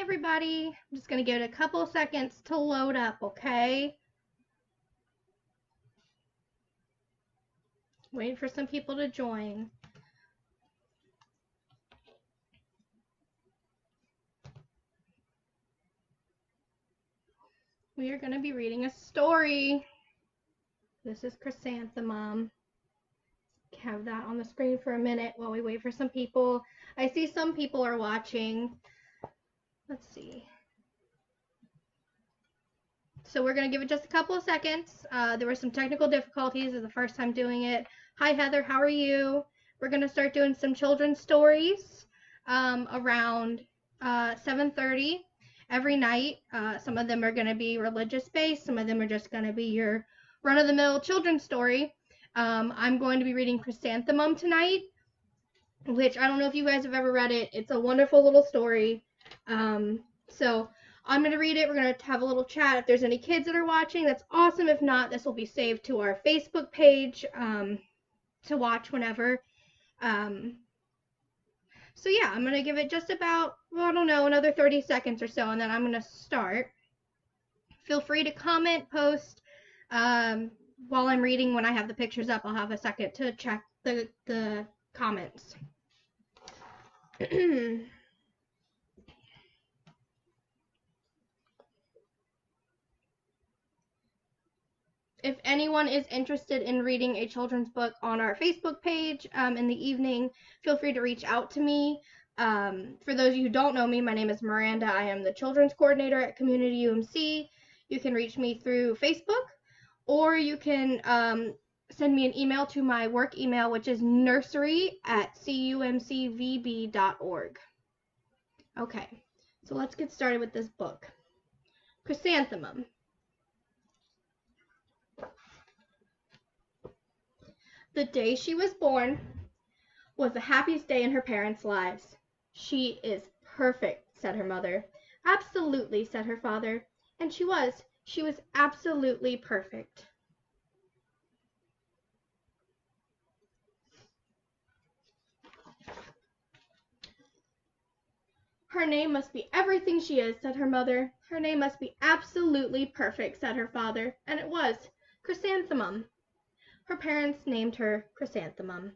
everybody. I'm just going to give it a couple seconds to load up, okay? Waiting for some people to join. We are going to be reading a story. This is Chrysanthemum. Have that on the screen for a minute while we wait for some people. I see some people are watching. Let's see. So we're going to give it just a couple of seconds. There were some technical difficulties. This is the first time doing it. Hi, Heather. How are you? We're going to start doing some children's stories around 7:30 every night. Some of them are going to be religious-based. Some of them are just going to be your run-of-the-mill children's story. I'm going to be reading Chrysanthemum tonight, which I don't know if you guys have ever read it. It's a wonderful little story. So I'm going to read it. We're going to have a little chat. If there's any kids that are watching, that's awesome. If not, this will be saved to our Facebook page to watch whenever. So yeah, I'm going to give it just about, well, I don't know, another 30 seconds or so, and then I'm going to start. Feel free to comment, post. While I'm reading, when I have the pictures up, I'll have a second to check the comments. If anyone is interested in reading a children's book on our Facebook page in the evening, feel free to reach out to me. For those of you who don't know me, my name is Miranda. I am the children's coordinator at Community UMC. You can reach me through Facebook, or you can send me an email to my work email, which is nursery@cumcvb.org. Okay, so let's get started with this book. Chrysanthemum. The day she was born was the happiest day in her parents' lives. She is perfect, said her mother. Absolutely, said her father. And she was. She was absolutely perfect. Her name must be everything she is, said her mother. Her name must be absolutely perfect, said her father. And it was. Chrysanthemum. Her parents named her Chrysanthemum.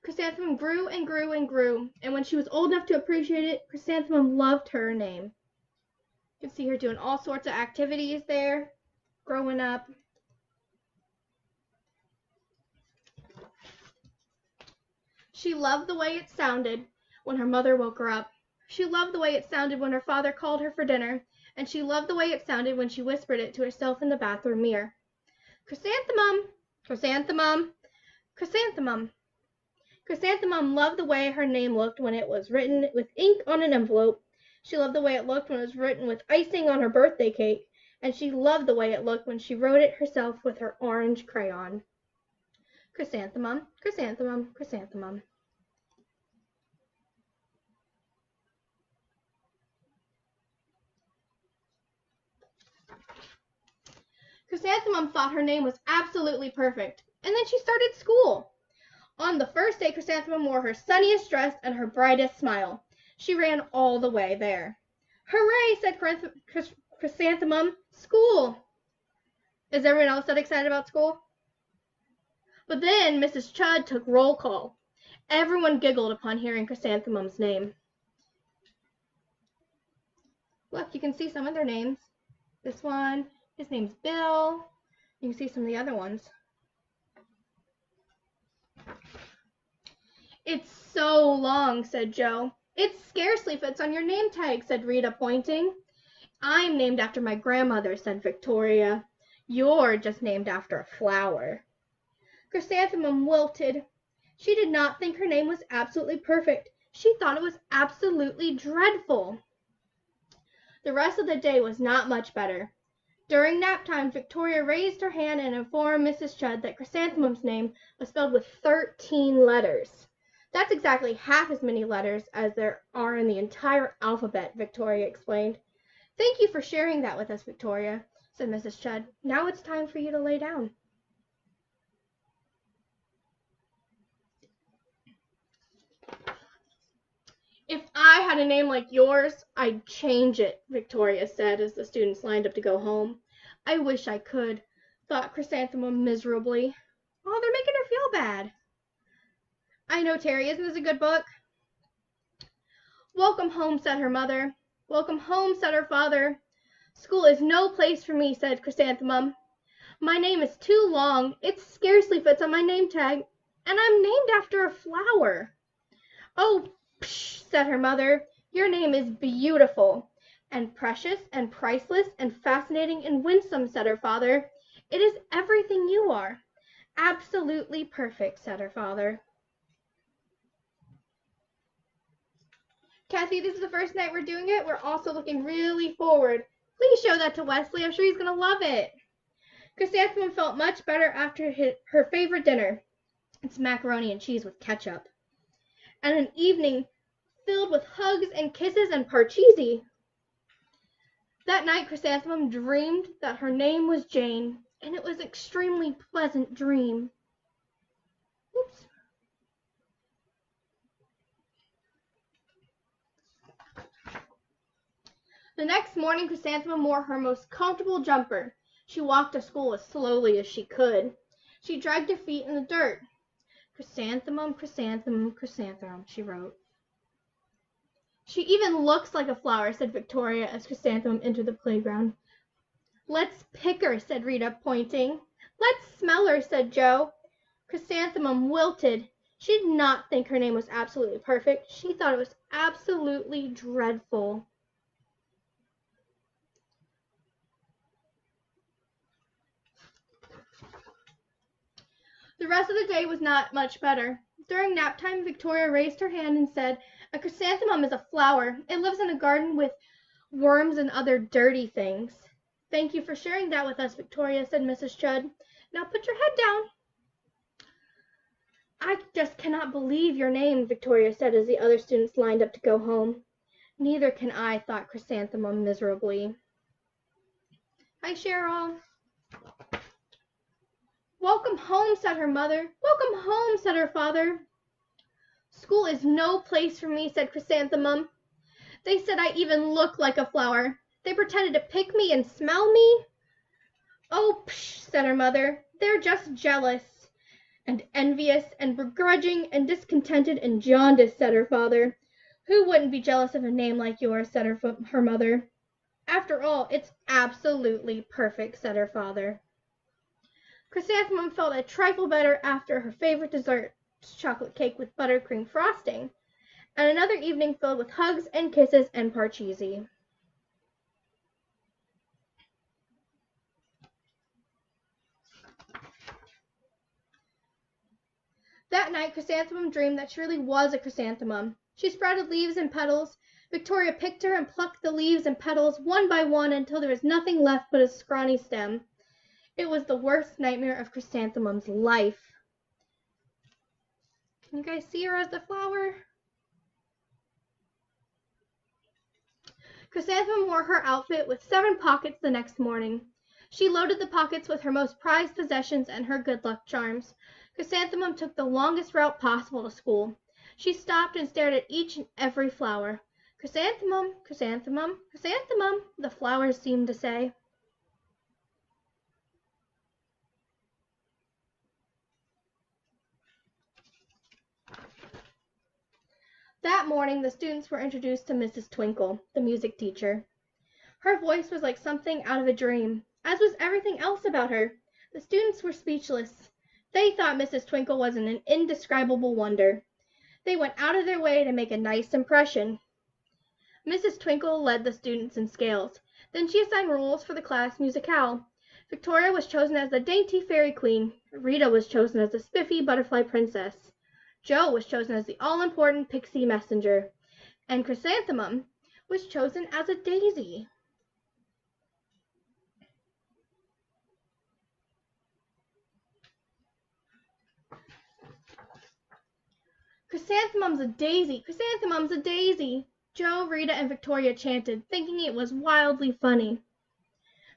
Chrysanthemum grew and grew and grew, and when she was old enough to appreciate it, Chrysanthemum loved her name. You can see her doing all sorts of activities there, growing up. She loved the way it sounded when her mother woke her up. She loved the way it sounded when her father called her for dinner, and she loved the way it sounded when she whispered it to herself in the bathroom mirror. Chrysanthemum, Chrysanthemum, Chrysanthemum. Chrysanthemum loved the way her name looked when it was written with ink on an envelope. She loved the way it looked when it was written with icing on her birthday cake, and she loved the way it looked when she wrote it herself with her orange crayon. Chrysanthemum, Chrysanthemum, Chrysanthemum. Chrysanthemum thought her name was absolutely perfect, and then she started school. On the first day, Chrysanthemum wore her sunniest dress and her brightest smile. She ran all the way there. Hooray, said Chrysanthemum. School! Is everyone else that excited about school? But then Mrs. Chudd took roll call. Everyone giggled upon hearing Chrysanthemum's name. Look, you can see some of their names. This one, his name's Bill. You can see some of the other ones. It's so long, said Joe. It scarcely fits on your name tag, said Rita, pointing. I'm named after my grandmother, said Victoria. You're just named after a flower. Chrysanthemum wilted. She did not think her name was absolutely perfect. She thought it was absolutely dreadful. The rest of the day was not much better. During nap time, Victoria raised her hand and informed Mrs. Chudd that Chrysanthemum's name was spelled with 13 letters. That's exactly half as many letters as there are in the entire alphabet, Victoria explained. Thank you for sharing that with us, Victoria, said Mrs. Chudd. Now it's time for you to lay down. a name like yours, I'd change it, Victoria said as the students lined up to go home. I wish I could, thought Chrysanthemum miserably. Oh, they're making her feel bad. I know, Terry, isn't this a good book? Welcome home, said her mother. Welcome home, said her father. School is no place for me, said Chrysanthemum. My name is too long. It scarcely fits on my name tag, and I'm named after a flower. Oh, psh, said her mother. Your name is beautiful, and precious, and priceless, and fascinating, and winsome, said her father. It is everything you are. Absolutely perfect, said her father. Kathy, this is the first night we're doing it. We're also looking really forward. Please show that to Wesley. I'm sure he's going to love it. Chrysanthemum felt much better after her favorite dinner. It's macaroni and cheese with ketchup. And an evening filled with hugs and kisses and parcheesi. That night, Chrysanthemum dreamed that her name was Jane, and it was an extremely pleasant dream. Oops. The next morning, Chrysanthemum wore her most comfortable jumper. She walked to school as slowly as she could. She dragged her feet in the dirt. Chrysanthemum, chrysanthemum, chrysanthemum, she wrote. She even looks like a flower, said Victoria as Chrysanthemum entered the playground. Let's pick her, said Rita, pointing. Let's smell her, said Joe. Chrysanthemum wilted. She did not think her name was absolutely perfect. She thought it was absolutely dreadful. The rest of the day was not much better. During nap time, Victoria raised her hand and said, A chrysanthemum is a flower. It lives in a garden with worms and other dirty things. Thank you for sharing that with us, Victoria, said Mrs. Chudd. Now put your head down. I just cannot believe your name, Victoria said as the other students lined up to go home. Neither can I, thought Chrysanthemum miserably. Hi, Cheryl. Welcome home, said her mother. Welcome home, said her father. School is no place for me, said Chrysanthemum. They said I even look like a flower. They pretended to pick me and smell me. Oh, psh, said her mother. They're just jealous and envious and begrudging and discontented and jaundiced, said her father. Who wouldn't be jealous of a name like yours, said her mother. After all, it's absolutely perfect, said her father. Chrysanthemum felt a trifle better after her favorite dessert, chocolate cake with buttercream frosting, and another evening filled with hugs and kisses and parcheesi. That night, Chrysanthemum dreamed that she really was a chrysanthemum. She sprouted leaves and petals. Victoria picked her and plucked the leaves and petals one by one until there was nothing left but a scrawny stem. It was the worst nightmare of Chrysanthemum's life. Can you guys see her as the flower? Chrysanthemum wore her outfit with 7 pockets the next morning. She loaded the pockets with her most prized possessions and her good luck charms. Chrysanthemum took the longest route possible to school. She stopped and stared at each and every flower. Chrysanthemum, chrysanthemum, chrysanthemum, the flowers seemed to say. That morning, the students were introduced to Mrs. Twinkle, the music teacher. Her voice was like something out of a dream, as was everything else about her. The students were speechless. They thought Mrs. Twinkle was an indescribable wonder. They went out of their way to make a nice impression. Mrs. Twinkle led the students in scales. Then she assigned rules for the class musicale. Victoria was chosen as the dainty fairy queen. Rita was chosen as the spiffy butterfly princess. Joe was chosen as the all-important pixie messenger. And Chrysanthemum was chosen as a daisy. Chrysanthemum's a daisy! Chrysanthemum's a daisy! Joe, Rita, and Victoria chanted, thinking it was wildly funny.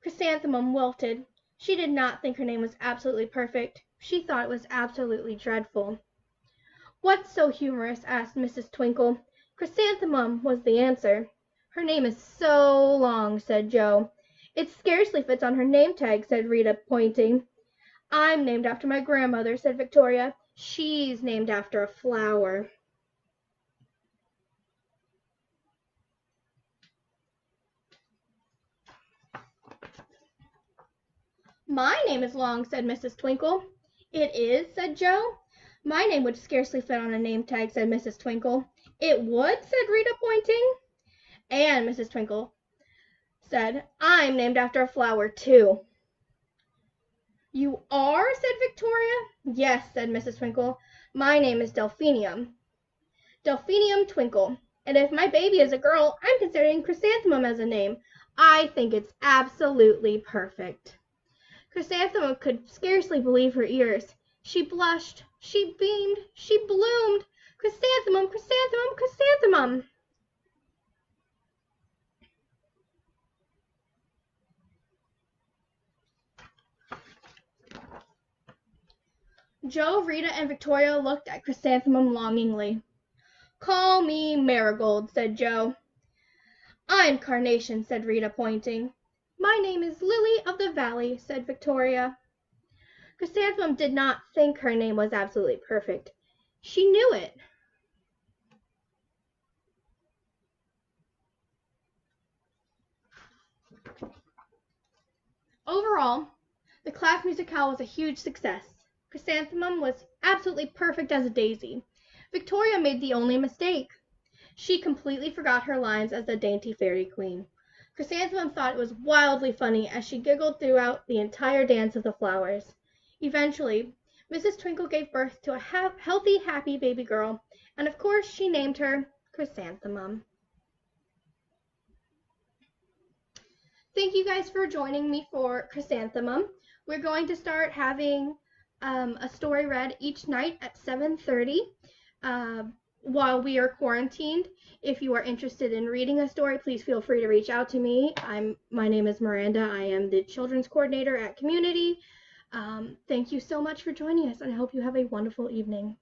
Chrysanthemum wilted. She did not think her name was absolutely perfect. She thought it was absolutely dreadful. What's so humorous? Asked Mrs. Twinkle. Chrysanthemum was the answer. Her name is so long, said Joe. It scarcely fits on her name tag, said Rita, pointing. I'm named after my grandmother, said Victoria. She's named after a flower. My name is long, said Mrs. Twinkle. It is, said Joe. My name would scarcely fit on a name tag, said Mrs. Twinkle. It would, said Rita, pointing. And Mrs. Twinkle said, I'm named after a flower, too. You are, said Victoria. Yes, said Mrs. Twinkle. My name is Delphinium. Delphinium Twinkle. And if my baby is a girl, I'm considering Chrysanthemum as a name. I think it's absolutely perfect. Chrysanthemum could scarcely believe her ears. She blushed, she beamed, she bloomed. Chrysanthemum, chrysanthemum, chrysanthemum. Joe, Rita, and Victoria looked at Chrysanthemum longingly. Call me Marigold, said Joe. I'm Carnation, said Rita, pointing. My name is Lily of the Valley, said Victoria. Chrysanthemum did not think her name was absolutely perfect. She knew it. Overall, the class musicale was a huge success. Chrysanthemum was absolutely perfect as a daisy. Victoria made the only mistake. She completely forgot her lines as the dainty fairy queen. Chrysanthemum thought it was wildly funny as she giggled throughout the entire dance of the flowers. Eventually, Mrs. Twinkle gave birth to a healthy, happy baby girl, and of course she named her Chrysanthemum. Thank you guys for joining me for Chrysanthemum. We're going to start having a story read each night at 7:30 while we are quarantined. If you are interested in reading a story, please feel free to reach out to me. My name is Miranda. I am the children's coordinator at Community. Thank you so much for joining us, and I hope you have a wonderful evening.